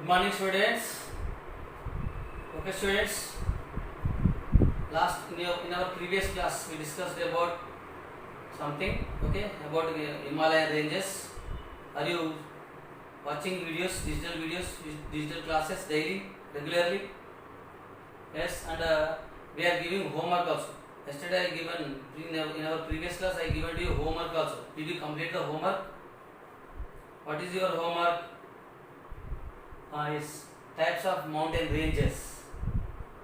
morning, students. Okay, students. In our previous class, we discussed about something. Okay, about Himalayan ranges. Are you watching videos, digital classes daily, regularly? Yes, and we are giving homework also. Yesterday, I given in our previous class, I given you homework also. Did you complete the homework? What is your homework? Is types of mountain ranges.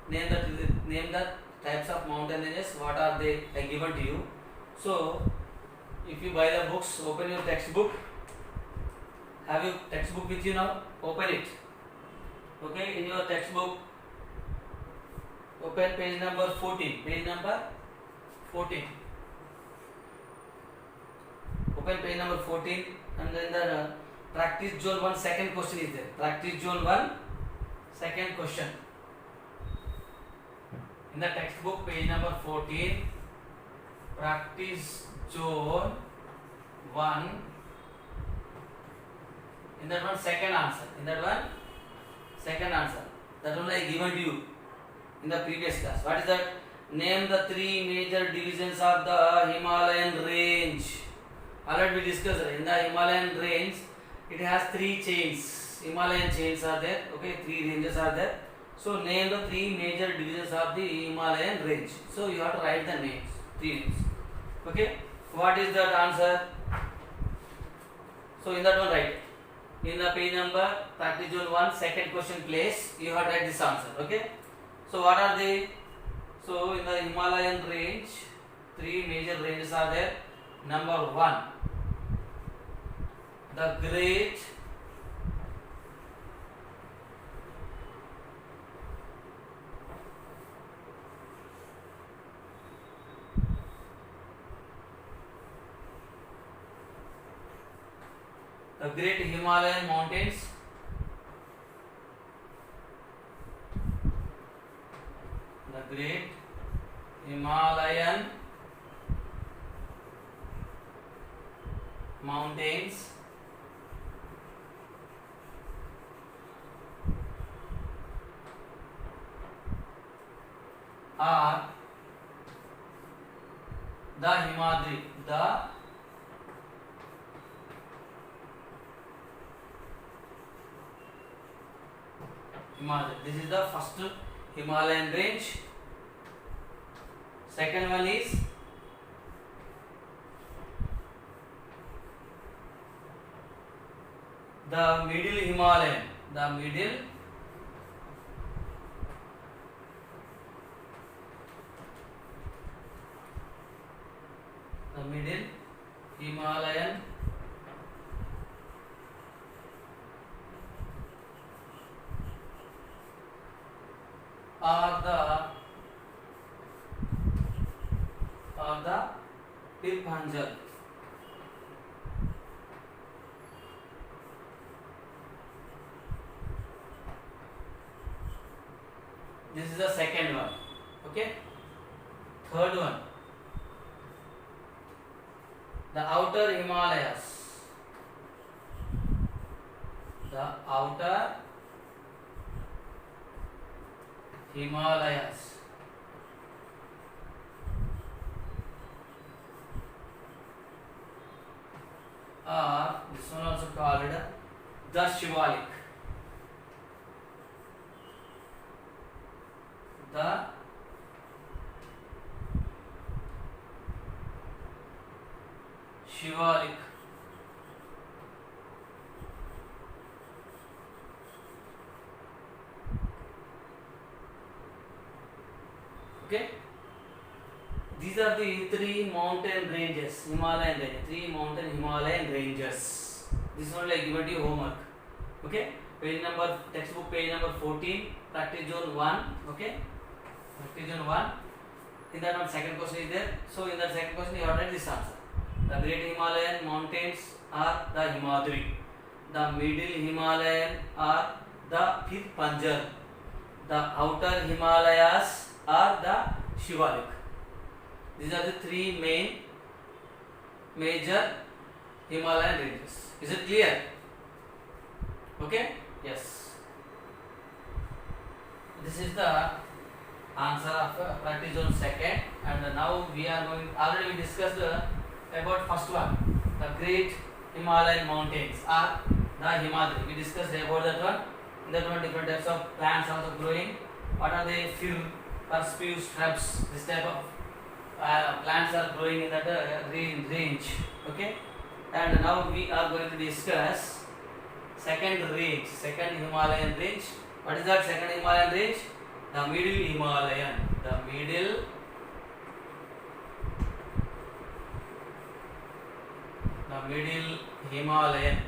Name the types of mountain ranges. What are they? I given to you. So, if you buy the books, open your textbook. Have you textbook with you now? Open it. Okay, in your textbook, open page number 14. Page number 14. Open page number 14, and then the practice zone 1 second question is there. Practice zone 1 second question. In the textbook, page number 14, practice zone 1. In that one, second answer. That one I given to you in the previous class. What is that? Name the three major divisions of the Himalayan range. Already we discussed it. In the Himalayan range, it has three chains. Himalayan chains are there. Okay, three ranges are there. So name the three major divisions of the Himalayan range. So you have to write the names, three names. Okay, what is that answer? So in that one write. In the page number practice zone 1 second question place, you have to write this answer. Okay. So what are they? So in the Himalayan range, three major ranges are there. Number 1, the Great Himalayan mountains. The Great Himalayan mountains are the Himadri. This is the first Himalayan range. Second one is the Middle Himalayan. The Middle Himalayan are the Pir Panjal. This is the second one. Okay. Third one, the outer Himalayas. The outer Himalayas are, this one also called the Shivalik. The Shivalik. Okay, these are the three mountain ranges, Himalayan range. Three mountain Himalayan ranges. This one I given to you homework. Okay, page number textbook page number 14, practice zone 1. Okay, practice zone 1. In that one second question is there. So in that second question you have to write this answer. The Great Himalayan mountains are the Himadri. The Middle Himalayan are the Pir Panjal. The outer Himalayas are the Shivalik. These are the three major Himalayan ranges. Is it clear? Okay? Yes. This is the answer of practice zone second. And now we are going. Already we discussed about first one, the Great Himalayan Mountains or the Himadri. We discussed about that one. In that one, different types of plants also growing. What are they? Fir, perspuse, shrubs. This type of plants are growing in that range. Okay. And now we are going to discuss second range, second Himalayan range. What is that second Himalayan range? The Middle Himalayan. The Middle Himalayan.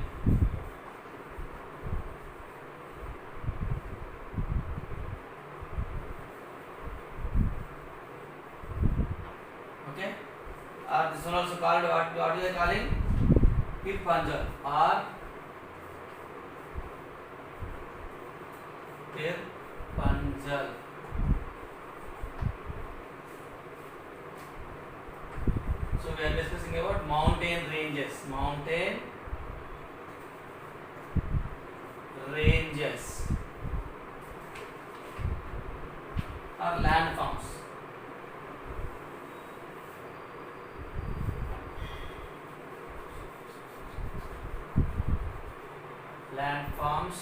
Okay. This one also called what you are calling? Pir Panjal or Pir Panjal. So we are discussing about mountain ranges. Mountain ranges or landforms. Landforms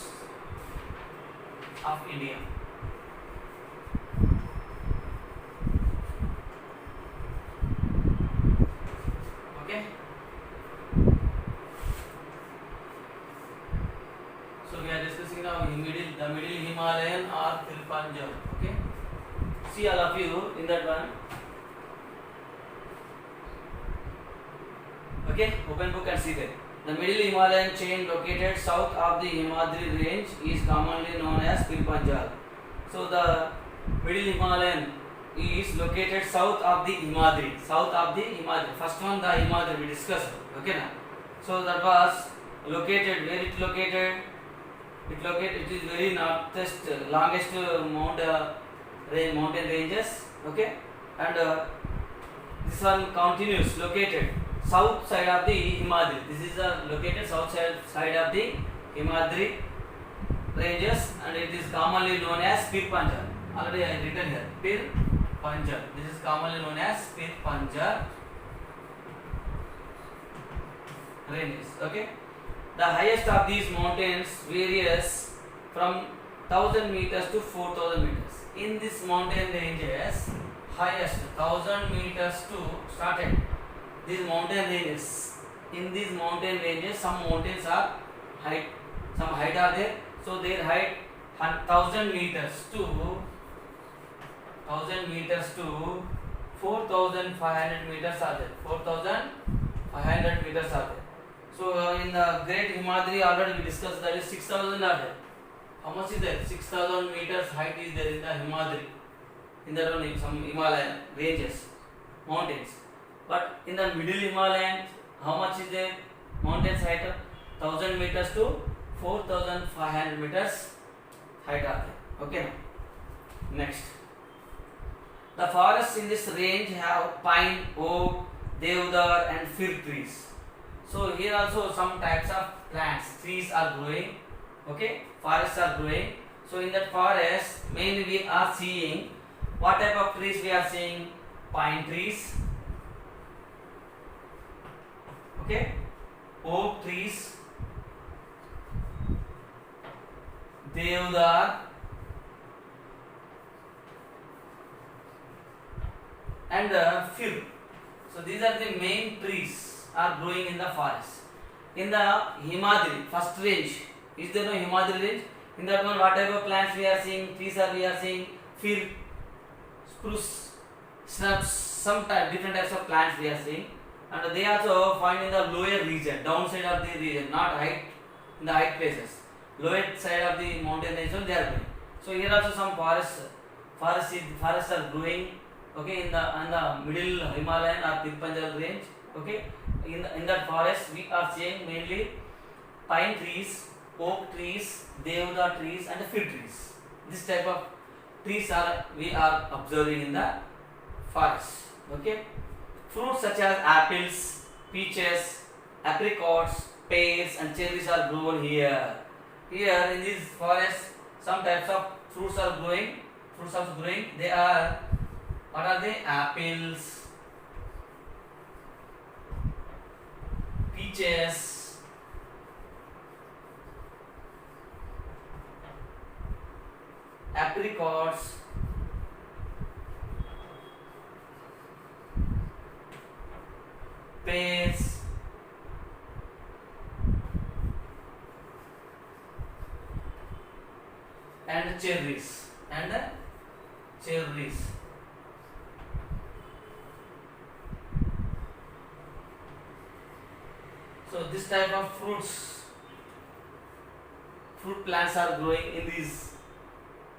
of India. Okay. So we are discussing now the Middle Himalayan or Pir Panjal. Okay. See all of you in that one. Okay. Open book and see there. The Middle Himalayan chain located south of the Himadri range is commonly known as Pir Panjal. So the Middle Himalayan is located south of the Himadri. South of the Himadri. First one the Himadri we discussed. Okay na? So that was located. Where it located? It is very northest, longest mountain ranges. Okay, and this one continues located south side of the Himadri. This is located south side of the Himadri ranges, and it is commonly known as Pir Panjal. Already I have written here Pir Panjal. This is commonly known as Pir Panjal ranges. Okay, the highest of these mountains varies from 1000 meters to 4000 meters. In this mountain ranges, highest 1000 meters to started. These mountain ranges. In these mountain ranges, some mountains are height, some height are there. So their height 1000 meters to 4500 meters are there. 4500 meters are there. So in the Great Himadri already we discussed that is 6000 are there. How much is there? 6000 meters height is there in the Himadri. In the only some Himalayan ranges, mountains. But in the Middle Himalayan, how much is there? Mountains height 1000 meters to 4500 meters height are there. Okay. Next. The forests in this range have pine, oak, deodar and fir trees. So here also some types of plants, trees are growing. Okay, forests are growing. So in that forest, mainly we are seeing what type of trees we are seeing? Pine trees. Okay, oak trees, deodar, and fir. So these are the main trees are growing in the forest. In the Himadri, first range, is there no Himadri range? In that one, what type of plants we are seeing? Trees are we are seeing fir, spruce, shrubs, some different types of plants we are seeing. And they also find in the lower region, downside of the region, not height, in the height places. Lower side of the mountain range, they are growing. So here also some forests are growing. Okay, in the Middle Himalayan or Pir Panjal range. Okay, in that forest we are seeing mainly pine trees, oak trees, deodar trees, and fir trees. This type of trees are we are observing in the forest. Okay. Fruits such as apples, peaches, apricots, pears and cherries are grown here. Here in this forest, some types of fruits are growing. fruits also growing. They are, what are they? Apples, peaches, apricots, pears, and cherries. So this type of fruit plants are growing in these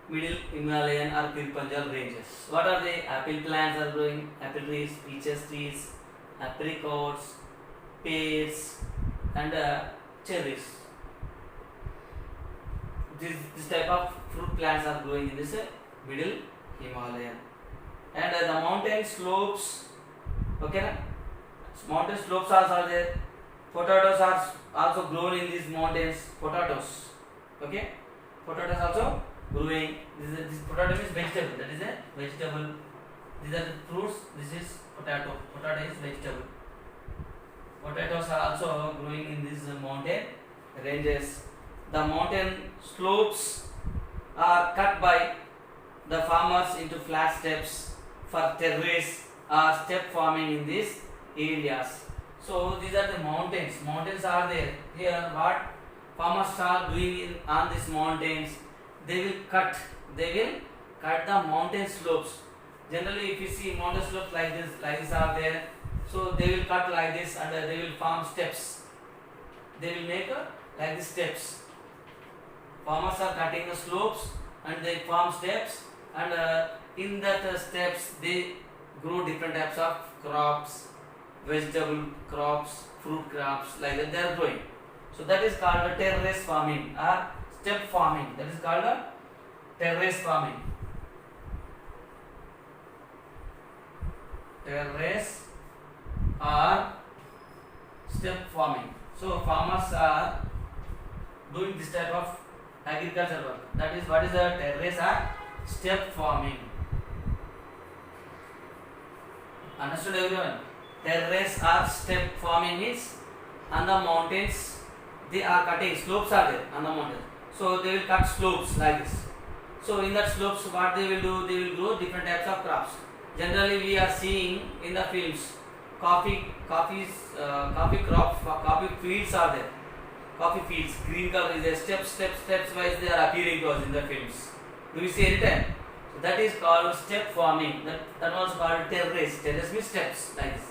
middle Himalayan or Pir Panjal ranges. What are they? Apple plants are growing, apple trees, peaches trees, apricots, pears, and cherries. This type of fruit plants are growing in this middle Himalayan. And the mountain slopes, okay, mountain slopes also are there. Potatoes are also grown in these mountains. Potatoes, okay, potatoes also growing. This potato is vegetable. That is a vegetable. These are the fruits. This is potato. Potato is vegetable. Potatoes are also growing in these mountain ranges. The mountain slopes are cut by the farmers into flat steps for terrace or step farming in these areas. So these are the mountains. Mountains are there. Here what farmers are doing on these mountains, they will cut the mountain slopes. Generally, if you see mountain slopes like this are there, so they will cut like this and they will form steps. They will make like these steps. Farmers are cutting the slopes and they form steps, and in that steps they grow different types of crops, vegetable crops, fruit crops, like that they are growing. So that is called a terrace farming or step farming. That is called a terrace farming. Terrace or step farming. So farmers are doing this type of agriculture work. That is what is a terrace or step farming. Understood everyone? Terrace or step farming means on the mountains they are cutting, slopes are there on the mountains. So they will cut slopes like this. So in that slopes what they will do, they will grow different types of crops. Generally we are seeing in the films coffee crops, coffee fields are there. Coffee fields, green color is there, steps wise they are appearing to us in the films. Do you see any time? So that is called step farming. That was called terrace. Terrace means steps like this.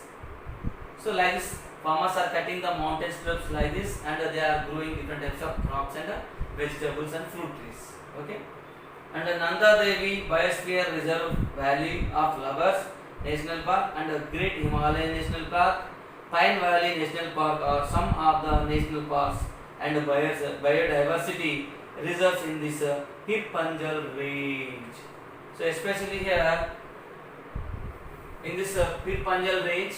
So like this, farmers are cutting the mountain slopes like this, and they are growing different types of crops and vegetables and fruit trees. Okay. And Nanda Devi Biosphere Reserve Valley of Lovers National Park and Great Himalayan National Park, Pine Valley National Park are some of the national parks and biodiversity reserves in this Pir Panjal range. So especially here in this Pir Panjal range,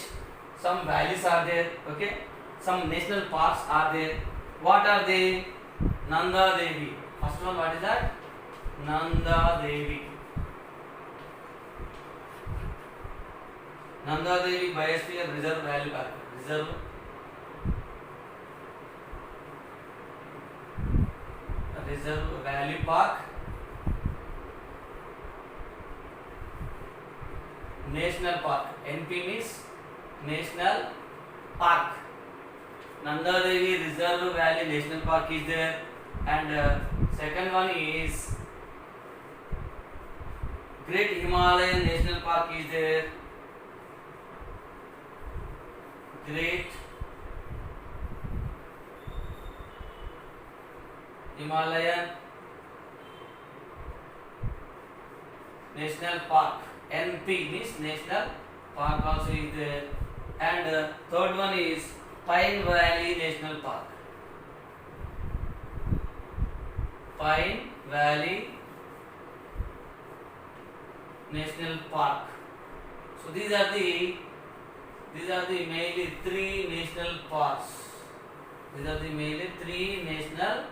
some valleys are there, okay, some national parks are there. What are they? Nanda Devi. First one, what is that? Nanda Devi. Nanda Devi Biosphere Reserve Valley Park. Reserve Valley Park. National Park. NP means National Park. Nanda Devi Reserve Valley National Park is there, and second one is Great Himalayan National Park is there. Great Himalayan National Park. NP means National Park also is there, and third one is Pine Valley National Park. Pine Valley National Park. So these are the mainly three national parks. These are the mainly three national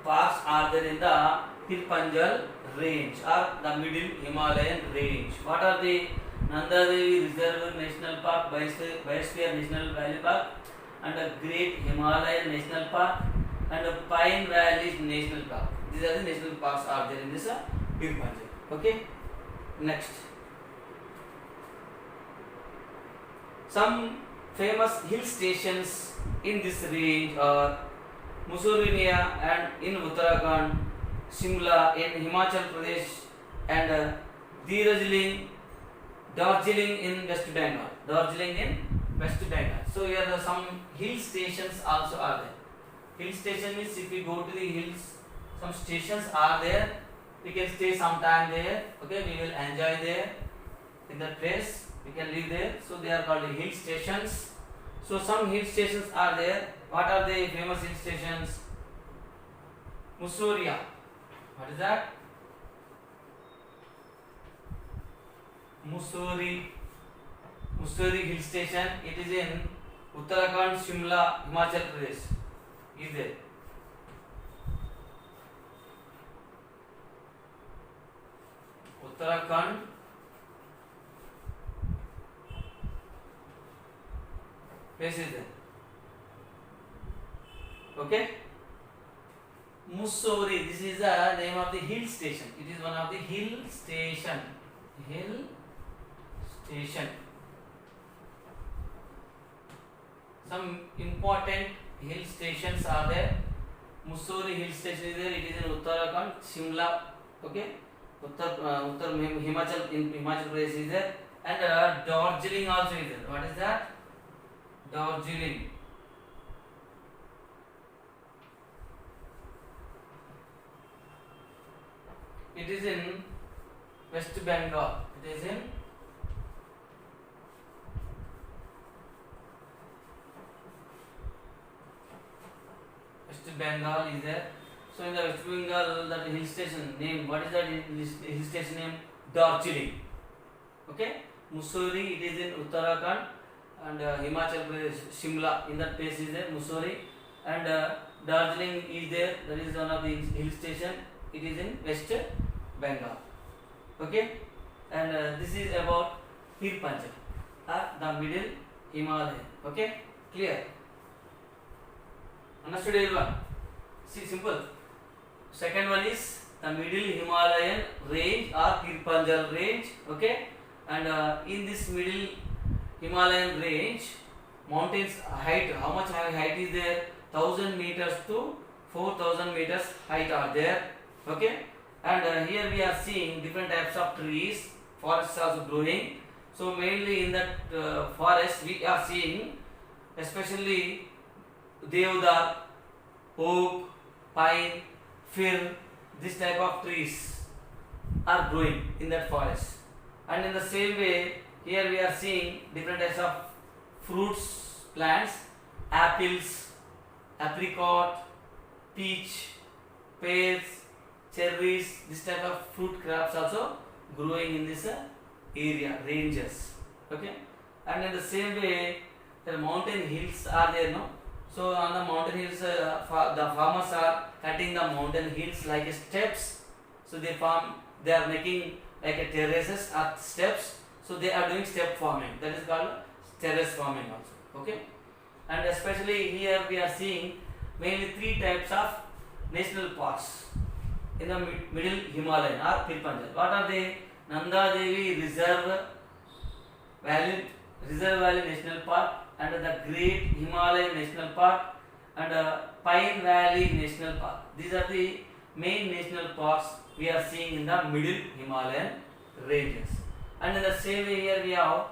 parks are there in the Pir Panjal range or the middle Himalayan range. What are the Nanda Devi Reserve National Park, Biosphere National Valley Park, and a Great Himalayan National Park, and a Pine Valley National Park. These are the national parks are there in this Pir Panjal. Okay. Next, some famous hill stations in this range are Mussoorie and in Uttarakhand, Shimla in Himachal Pradesh, and Darjeeling in West Bengal. Darjeeling in West Bengal. So here are some hill stations also are there. Hill station means if we go to the hills, some stations are there. We can stay some time there. Okay, we will enjoy there in that place. We can live there. So they are called the hill stations. So some hill stations are there. What are the famous hill stations? Mussoorie. What is that? Mussoorie hill station. It is in Uttarakhand, Shimla, Himachal Pradesh. Is there? Uttarakhand, place is there. Okay. Mussoorie. This is the name of the hill station. It is one of the hill station. Hill station. Some important hill stations are there. Mussoorie hill station is there. It is in Uttarakhand, Shimla. Okay. Himachal in Himachal Pradesh is there, and Darjeeling also is there. What is that? Darjeeling. It is in West Bengal. It is in West Bengal is there. So in the West Bengal, that hill station name, what is that hill station name? Darjeeling. Okay. Mussoorie, it is in Uttarakhand, and Himachal Pradesh, Shimla, in that place is there, Mussoorie, and Darjeeling is there. That is one of the hill station. It is in West Bengal. Okay. And this is about Pir Panjal, the middle Himalayan. Okay. Clear? Understood everyone? See, simple. Second one is the middle Himalayan range or Pir Panjal range. Okay. And in this middle Himalayan range, mountains height, how much height is there? 1000 meters to 4000 meters height are there. Okay. And here we are seeing different types of trees, forests also growing. So mainly in that forest we are seeing especially Deodar, oak, pine, fir, this type of trees are growing in that forest. And in the same way, here we are seeing different types of fruits, plants, apples, apricot, peach, pears, cherries, this type of fruit crops also growing in this area, ranges. Okay. And in the same way, the mountain hills are there, no? So on the mountain hills, the farmers are cutting the mountain hills like steps. So they are making like a terraces or steps. So they are doing step farming. That is called terrace farming also. Okay. And especially here we are seeing mainly three types of national parks in the middle Himalayan or Pir Panjal. What are they? Nanda Devi Reserve Valley National Park, and the Great Himalayan National Park, and Pine Valley National Park. These are the main national parks we are seeing in the middle Himalayan ranges. And in the same way, here we have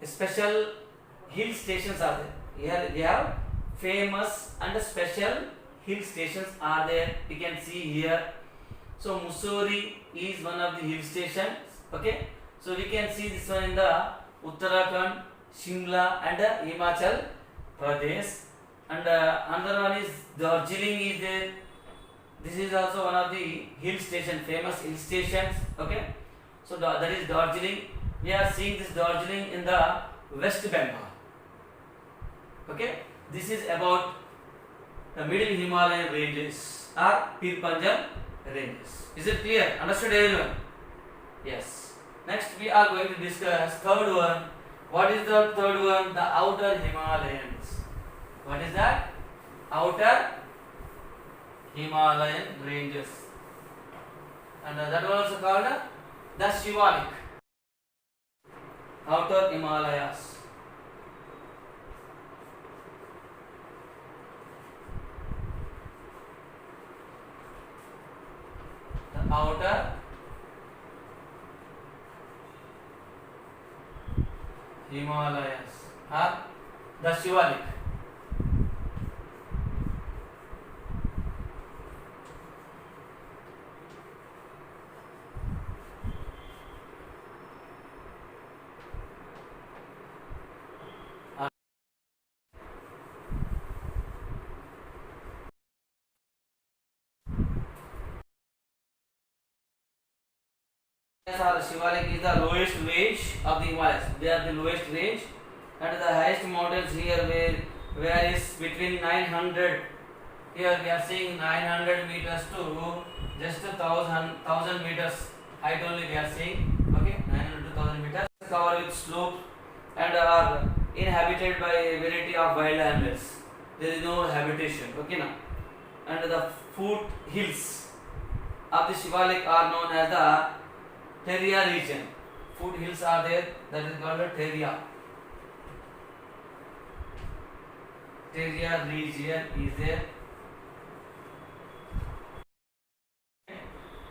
special hill stations are there. Here we have famous and special hill stations are there. You can see here. So Mussoorie is one of the hill stations. Okay. So we can see this one in the Uttarakhand, Shimla, and Himachal Pradesh. And another one is Darjeeling is there. This is also one of the hill station, famous hill stations. Okay. So that is Darjeeling. We are seeing this Darjeeling in the West Bengal. Okay. This is about the middle Himalayan ranges or Pir Panjal ranges. Is it clear? Understood everyone? Yes. Next we are going to discuss third one. What is the third one? The outer Himalayas. What is that? Outer Himalayan ranges. And that was also called the Shivalik. Outer Himalayas. The outer Himalayas are the Shivalik. Shivalik is the lowest range of the Himalayas. They are the lowest range, and the highest mountains here where is between 900. Here we are seeing 900 meters to just 1000 meters height only we are seeing. Okay, 900 to 1000 meters. Covered with slopes and are inhabited by a variety of wild animals. There is no habitation. Okay, now, and the foot hills of the Shivalik are known as the Teria region. Foot hills are there, that is called Teria. Teria region is there.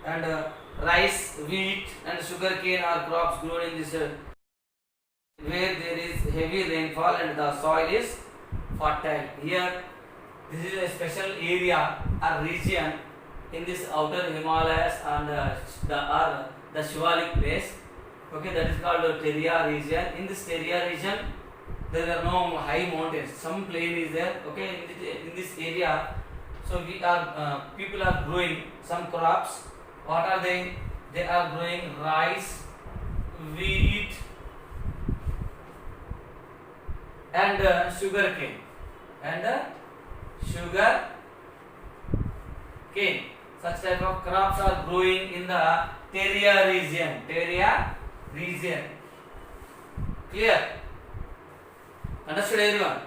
And rice, wheat and sugarcane are crops grown in this where there is heavy rainfall and the soil is fertile. Here, this is a special area or region in this outer Himalayas and the Shivalik place. Okay, that is called the Teria region. In this Teria region, there are no high mountains. Some plain is there. Okay, in this area, so people are growing some crops. What are they? They are growing rice, wheat, and sugar cane. Sugar cane. Such type of crops are growing in the Teria region. Teria region. Clear? Understood everyone?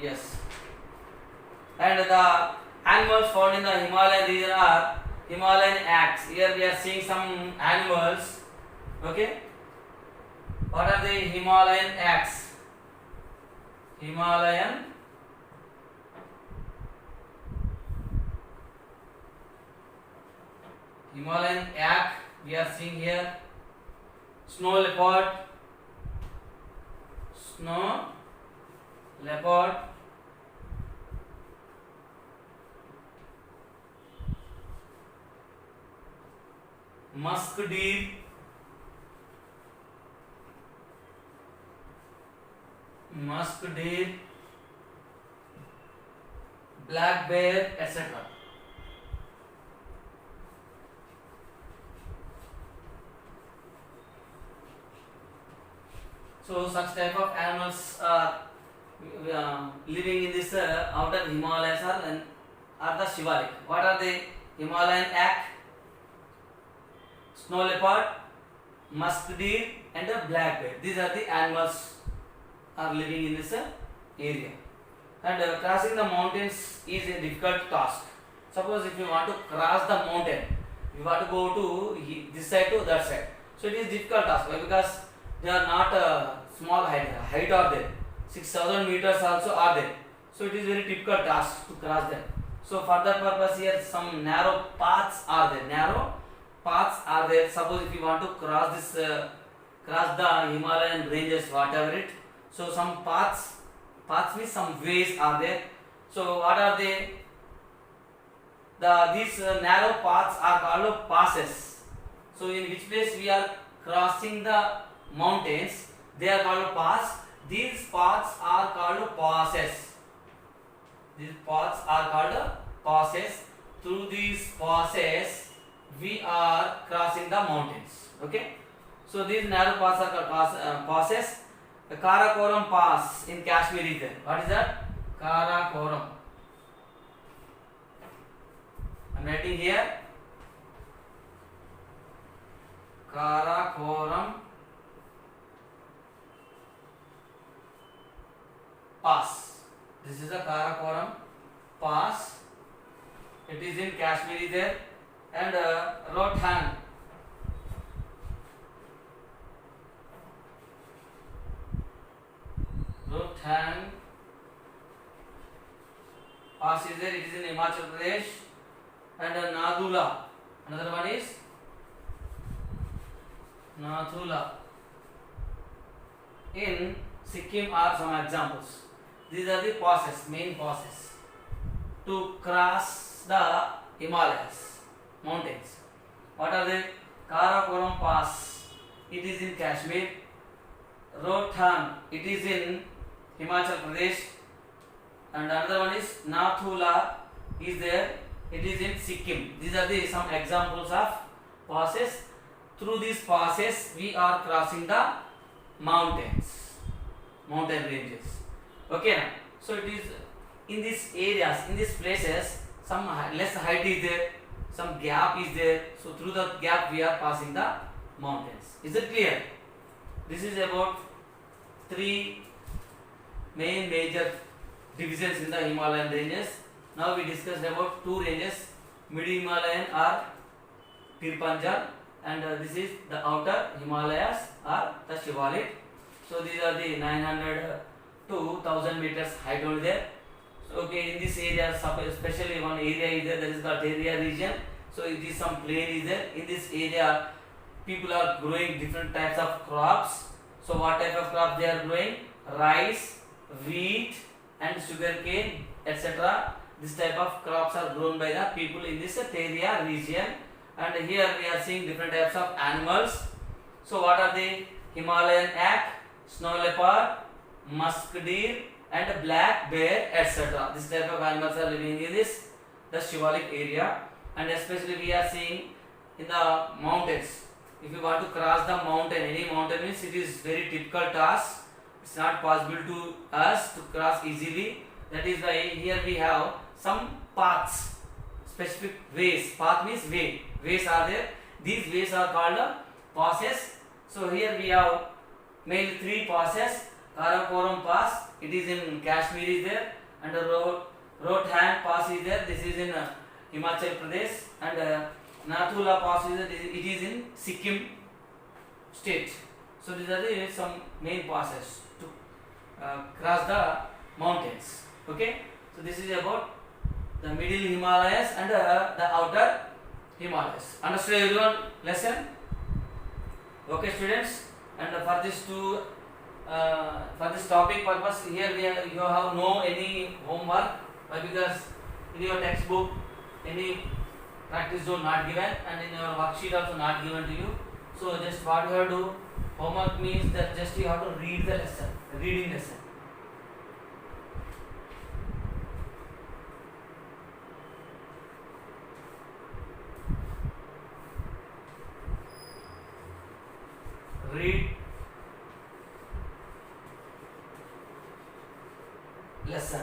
Yes. And the animals found in the Himalayan region are Himalayan ants. Here we are seeing some animals. Okay. What are the Himalayan ants? Himalayan yak we are seeing here. Snow leopard, musk deer, black bear, etc. So such type of animals are living in this outer Himalayas are the Shivalik. What are the Himalayan yak, snow leopard, musk deer, and a black bear? These are the animals are living in this area. And crossing the mountains is a difficult task. Suppose if you want to cross the mountain, you want to go to this side to that side. So it is difficult task. Why? Because they are not small height are there. 6000 meters also are there. So it is very difficult task to cross them. So for that purpose here some narrow paths are there. Suppose if you want to cross this cross the Himalayan ranges, whatever it. So some paths means some ways are there. So what are they? These narrow paths are called passes. So in which place we are crossing the mountains, they are called paths. These paths are called passes. Through these passes we are crossing the mountains. Okay. So these narrow paths are called passes. The Karakoram Pass in Kashmir region. What is that? Karakoram. I am writing here. Karakoram Pass. It is in Kashmir is there, and Rohtang. Rohtang Pass is there. It is in Himachal Pradesh, and Nadula. Another one is Nathula in Sikkim are some examples. These are the passes, main passes to cross the Himalayas, mountains. What are they? Karakoram Pass, it is in Kashmir. Rohtang, it is in Himachal Pradesh. And another one is Nathula is there, it is in Sikkim. These are the some examples of passes. Through these passes we are crossing the mountains, mountain ranges. Okay now? So it is in these areas, in these places, some less height is there, some gap is there. So through the gap we are passing the mountains. Is it clear? This is about three main major divisions in the Himalayan ranges. Now we discussed about two ranges, Mid Himalayan or Pir Panjal, and this is the outer Himalayas or the Shivalik. So these are the 900 to 1000 meters height over there. So okay, in this area, especially one area is there, that is called area region. So it is some plain is there. In this area, people are growing different types of crops. So what type of crop they are growing? Rice, wheat, and sugarcane, etc. This type of crops are grown by the people in this area region. And here we are seeing different types of animals. So what are they? Himalayan elk, snow leopard, musk deer, and black bear, etc. This type of animals are living in this the Shivalik area. And especially we are seeing in the mountains. If you want to cross the mountain, any mountain means it is very difficult task. It's not possible to us to cross easily. That is why here we have some paths, specific ways. Path means way. Ways are there. These ways are called passes. So here we have mainly three passes. Karakoram Pass, it is in Kashmir is there, and Rohtang Pass is there. This is in Himachal Pradesh, and Nathula Pass is there. It is in Sikkim state. So these are the some main passes to cross the mountains. Okay. So this is about the middle Himalayas and the outer Himalayas. Understood everyone lesson? Okay students, and for this for this topic purpose here you have no any homework, because in your textbook any practice zone not given, and in your worksheet also not given to you. So just what you have to do, homework means that just you have to read the lesson, reading lesson. Read lesson.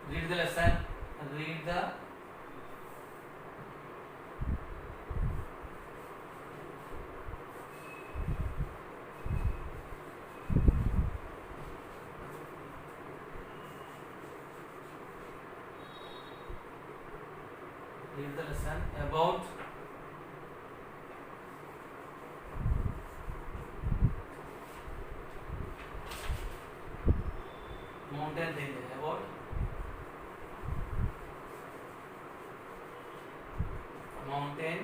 Read the lesson. Read the lesson about mountain ranges, about mountain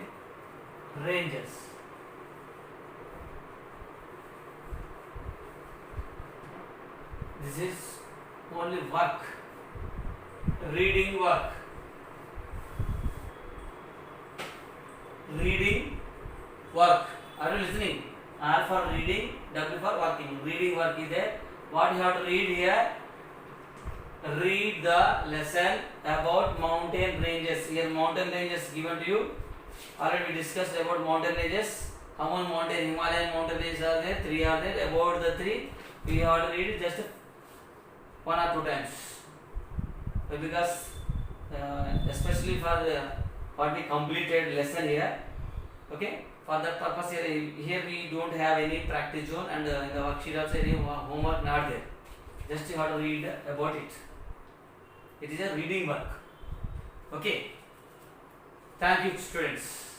ranges. This is only work, reading work. Reading work. Are you listening? R for reading, W for working. Reading work is there. What you have to read here? Read the lesson about mountain ranges. Here mountain ranges given to you. Already we discussed about mountain ranges. How many mountain, Himalayan mountain ranges are there? 3 are there. About the 3, we have to read just 1 or 2 times. Because especially for what we completed lesson here, Okay, for that purpose here we don't have any practice zone, and in the worksheet also any homework not there. Just you have to read about it. It is a reading work. Okay. Thank you, students.